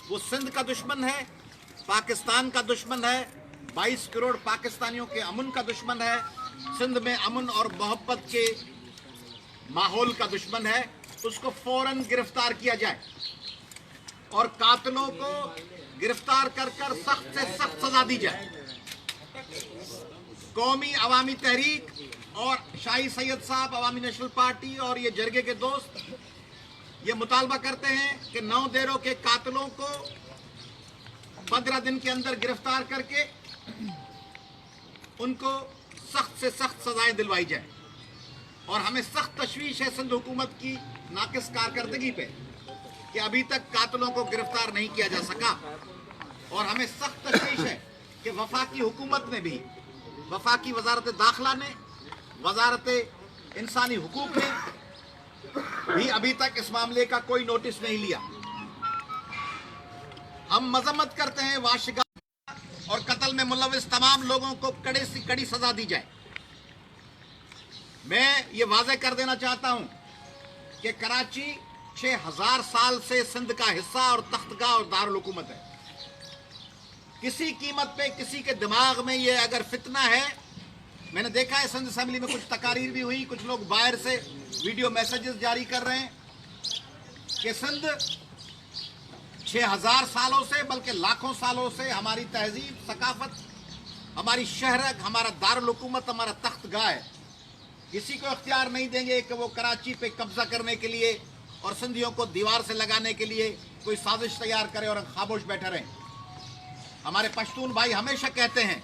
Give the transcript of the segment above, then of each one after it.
वो सिंध का दुश्मन है, पाकिस्तान का दुश्मन है, 22 करोड़ पाकिस्तानियों के अमन का दुश्मन है, सिंध में अमन और मोहब्बत के माहौल का दुश्मन है, उसको फौरन गिरफ्तार किया जाए और कातिलों को गिरफ्तार कर कर सख्त से सख्त सजा दी जाए। कौमी अवामी तहरीक और शाही सैयद साहब, अवामी नेशनल पार्टी और ये जरगे के दोस्त ये मुतालबा करते हैं कि 9 देरों के कातिलों को 15 दिन के अंदर गिरफ्तार करके उनको सख्त से सख्त सजाएं दिलवाई जाए। और हमें सख्त तशवीश है सिंध हुकूमत की नाकिस कारकर्दगी पे कि अभी तक कातिलों को गिरफ्तार नहीं किया जा सका। और हमें सख्त तशवीश है कि वफाकी हुकूमत ने भी, वफाकी वजारत दाखिला ने, वजारत इंसानी हुकूक ने भी अभी तक इस मामले का कोई नोटिस नहीं लिया। हम मजम्मत करते हैं वाशिका और कत्ल में मुलविस तमाम लोगों को कड़े से कड़ी सजा दी जाए। मैं ये वाज़ेह कर देना चाहता हूं कि कराची 6000 साल से सिंध का हिस्सा और तख्तगाह और दारुल हुकूमत है। किसी कीमत पे किसी के दिमाग में ये अगर फितना है, मैंने देखा है सिंध असेंबली में कुछ तकारीर भी हुई, कुछ लोग बाहर से वीडियो मैसेजेस जारी कर रहे हैं कि सिंध 6000 सालों से बल्कि लाखों सालों से हमारी तहजीब, सकाफत, हमारी शहरक, हमारा दारुल हुकूमत, हमारा तख्तगाह है। किसी को इख्तियार नहीं देंगे कि वो कराची पे कब्जा करने के लिए और सिंधियों को दीवार से लगाने के लिए कोई साजिश तैयार करे और खामोश बैठे रहें। हमारे पश्तून भाई हमेशा कहते हैं,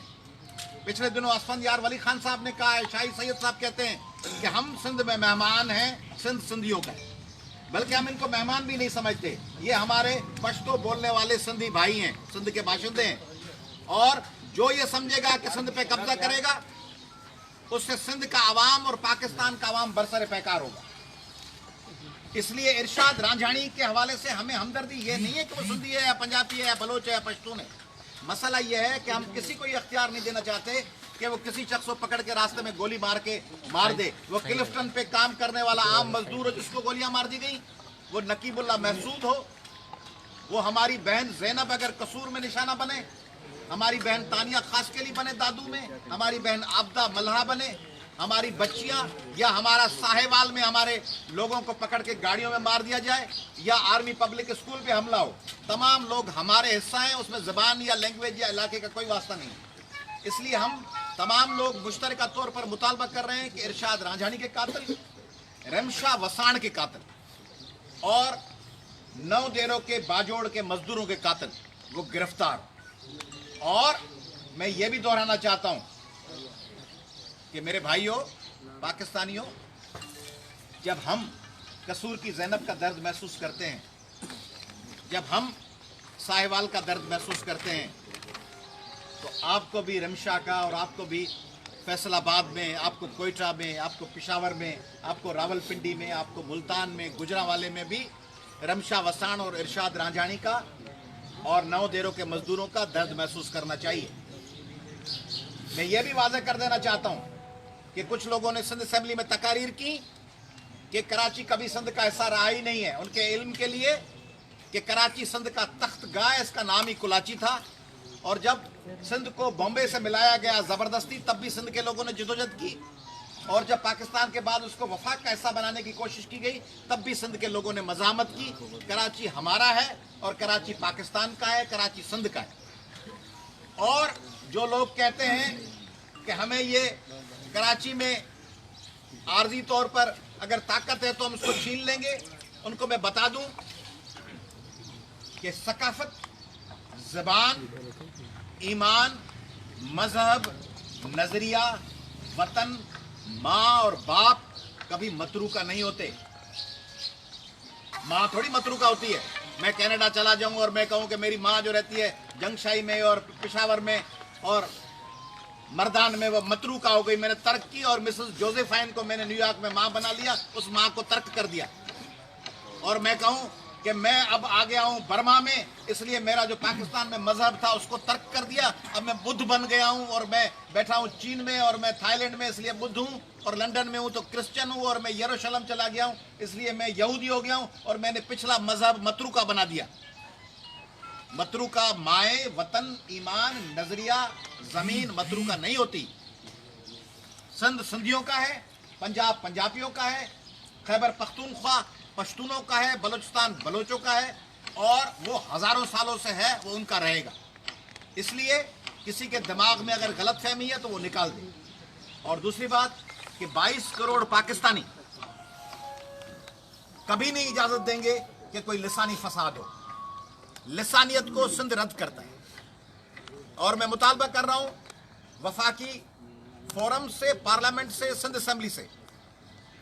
पिछले दिनों असफंद यार वली खान साहब ने कहा है, शाही सैयद साहब कहते हैं कि हम सिंध में मेहमान हैं, सिंध सिंधियों का है। बल्कि हम इनको मेहमान भी नहीं समझते, ये हमारे पश्तो बोलने वाले सिंधी भाई हैं, सिंध के बाशिंदे हैं। और जो ये समझेगा कि सिंध पे कब्जा करेगा, उससे सिंध का अवाम और पाकिस्तान का अवाम बरसरे पैकार होगा। इसलिए इरशाद रांझानी के हवाले से हमें हमदर्दी ये नहीं है कि वो सिंधी है या पंजाबी है या बलोच है या पश्तून है। मसला ये है कि हम किसी को ये अख्तियार नहीं देना चाहते कि वो किसी शख्स को पकड़ के रास्ते में गोली मार के मार दे। वो क्लिफ्टन पे काम करने वाला आम मजदूर हो जिसको गोलियां मार दी गई, वो नकीबुल्ला महसूद हो, वो हमारी बहन जैनब अगर कसूर में निशाना बने, हमारी बहन तानिया खास के लिए बने दादू में, हमारी बहन आबदा मल्हा बने, हमारी बच्चियां, या हमारा साहेवाल में हमारे लोगों को पकड़ के गाड़ियों में मार दिया जाए, या आर्मी पब्लिक स्कूल पे हमला हो, तमाम लोग हमारे हिस्सा हैं, उसमें ज़बान या लैंग्वेज या इलाके का कोई वास्ता नहीं है। इसलिए हम तमाम लोग मुश्तरका तौर पर मुतालबा कर रहे हैं कि इरशाद रांझानी के कातिल, रमशा वसाण के कातिल और 9 देरों के बाजोड़ के मजदूरों के कातिल वो गिरफ्तार। और मैं ये भी दोहराना चाहता हूँ कि मेरे भाइयों पाकिस्तानियों, जब हम कसूर की ज़ैनब का दर्द महसूस करते हैं, जब हम साहिवाल का दर्द महसूस करते हैं, तो आपको भी रमशा का और आपको भी फैसलाबाद में, आपको कोयटा में, आपको पेशावर में, आपको रावलपिंडी में, आपको मुल्तान में, गुजरांवाले में भी रमशा वसाण और इरशाद रांझानी का और 9 देरों के मजदूरों का दर्द महसूस करना चाहिए। मैं ये भी वाज़ेह कर देना चाहता हूँ कि कुछ लोगों ने सिंध असेंबली में तकारीर की कि कराची कभी सिंध का हिस्सा रहा ही नहीं है। उनके इल्म के लिए कि कराची सिंध का तख्तगाह, इसका नाम ही कुलाची था, और जब सिंध को बॉम्बे से मिलाया गया ज़बरदस्ती, तब भी सिंध के लोगों ने जिदोजहद की, और जब पाकिस्तान के बाद उसको वफाक का हिस्सा बनाने की कोशिश की गई, तब भी सिंध के लोगों ने मज़ाहमत की। कराची हमारा है और कराची पाकिस्तान का है, कराची सिंध का है। और जो लोग कहते हैं कि हमें ये कराची में आर्जी तौर पर अगर ताकत है तो हम इसको छीन लेंगे, उनको मैं बता दूं कि सकाफत, ज़बान, ईमान, मजहब, नजरिया, वतन, माँ और बाप कभी मतरूका नहीं होते। माँ थोड़ी मतरूका होती है। मैं कनाडा चला जाऊं और मैं कहूं कि मेरी माँ जो रहती है जंगशाही में और पेशावर में और मर्दान में, वो मतरूका हो गई, मैंने तर्क की, और मिसेस जोसेफाइन को मैंने न्यूयॉर्क में माँ बना लिया, उस माँ को तर्क कर दिया। और मैं कहूं कि मैं अब आ गया हूं बर्मा में, इसलिए मेरा जो पाकिस्तान में मजहब था उसको तर्क कर दिया, अब मैं बुद्ध बन गया हूं और मैं बैठा हूं चीन में, और मैं थाईलैंड में इसलिए बुद्ध हूं, और लंदन में हूं तो क्रिश्चियन हूं, और मैं यरूशलेम चला गया हूं इसलिए मैं यहूदी हो गया हूं, और मैंने पिछला मजहब मतरूका बना दिया। मतरू का माए वतन ईमान नजरिया जमीन मतरू का नहीं होती। सिंध सिंधियों का है, पंजाब पंजाबियों का है, खैबर पख्तूनख्वा पश्तूनों का है, बलूचिस्तान बलोचों का है, और वो हजारों सालों से है, वो उनका रहेगा। इसलिए किसी के दिमाग में अगर गलत फहमी है तो वो निकाल दे। और दूसरी बात कि 22 करोड़ पाकिस्तानी कभी नहीं इजाजत देंगे कि कोई लिसानी फसाद हो। लिसानियत को सिंध रद्द करता है। और मैं मुतालबा कर रहा हूं वफाकी फोरम से, पार्लियामेंट से, सिंध असेंबली से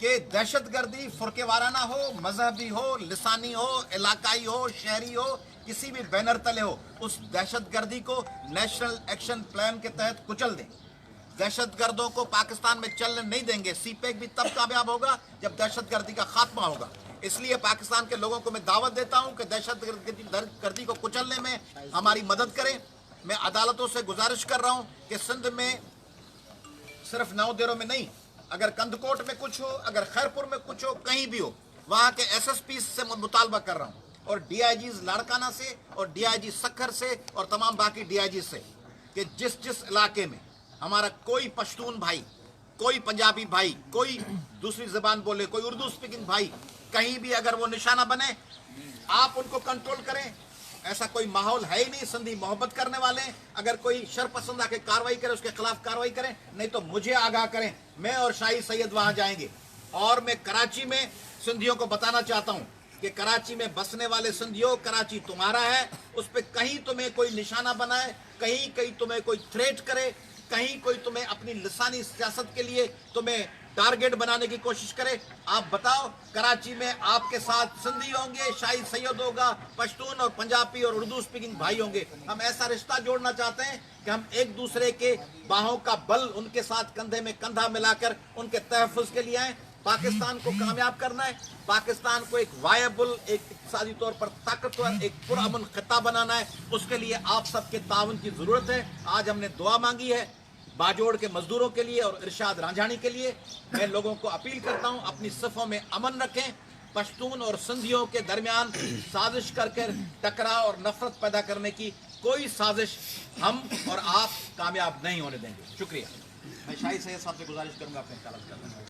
कि दहशतगर्दी फुरके वाराना हो, मजहबी हो, लिसानी हो, इलाकाई हो, शहरी हो, किसी भी बैनर तले हो, उस दहशतगर्दी को नेशनल एक्शन प्लान के तहत कुचल दें। दहशतगर्दों को पाकिस्तान में चलने नहीं देंगे। सीपेक भी तब कामयाब होगा जब दहशतगर्दी का खात्मा होगा। इसलिए पाकिस्तान के लोगों को मैं दावत देता हूं कि दहशतगर्दी को कुचलने में हमारी मदद करें। मैं अदालतों से गुजारिश कर रहा हूं कि सिंध में सिर्फ नौदेरों में नहीं, अगर कंदकोट में कुछ हो, अगर खैरपुर में कुछ हो, कहीं भी हो, वहां के एसएसपी से मुतालबा कर रहा हूं, और डीआईजी लाड़काना से और डीआईजी सक्खर से और तमाम बाकी डीआईजी से कि जिस जिस इलाके में हमारा कोई पश्तून भाई, कोई पंजाबी भाई, कोई दूसरी जबान बोले, कोई उर्दू स्पीकिंग भाई, कहीं भी अगर वो निशाना बने, आप उनको कंट्रोल करें। ऐसा कोई माहौल है ही नहीं। सिंधी मोहब्बत करने वाले, अगर कोई शरपसंद आके कार्रवाई करे उसके खिलाफ कार्रवाई करें, नहीं तो मुझे आगाह करें। मैं और शाही सैयद वहां जाएंगे। और मैं कराची में सिंधियों को बताना चाहता हूं कि कराची में बसने वाले सिंधियों, कराची तुम्हारा है, उस पर कहीं तुम्हें कोई निशाना बनाए, कहीं कहीं तुम्हें कोई थ्रेट करे, कहीं कोई तुम्हें अपनी लिसानी सियासत के लिए तुम्हें टारगेट बनाने की कोशिश करे, आप बताओ, कराची में आपके साथ सिंधी होंगे, शाही सैयद होगा, पश्तून और पंजाबी और उर्दू स्पीकिंग भाई होंगे। हम ऐसा रिश्ता जोड़ना चाहते हैं कि हम एक दूसरे के बाहों का बल उनके साथ कंधे में कंधा मिलाकर उनके तहफ़्फ़ुज़ के लिए आए। पाकिस्तान को कामयाब करना है, पाकिस्तान को एक वायबल, एक इक़्तिसादी तौर पर ताकतवर, एक पुरअमन खित्ता बनाना है। उसके लिए आप सबके ताउन की ज़रूरत है। आज हमने दुआ मांगी है बाजोड़ के मजदूरों के लिए और इरशाद रांझानी के लिए। मैं लोगों को अपील करता हूं, अपनी सफ़ों में अमन रखें। पश्तून और सिंधियों के दरमियान साजिश करके टकराव और नफरत पैदा करने की कोई साजिश हम और आप कामयाब नहीं होने देंगे। शुक्रिया। मैं शाही सैयद साहब से गुजारिश करूंगा अपने ख्याल करना।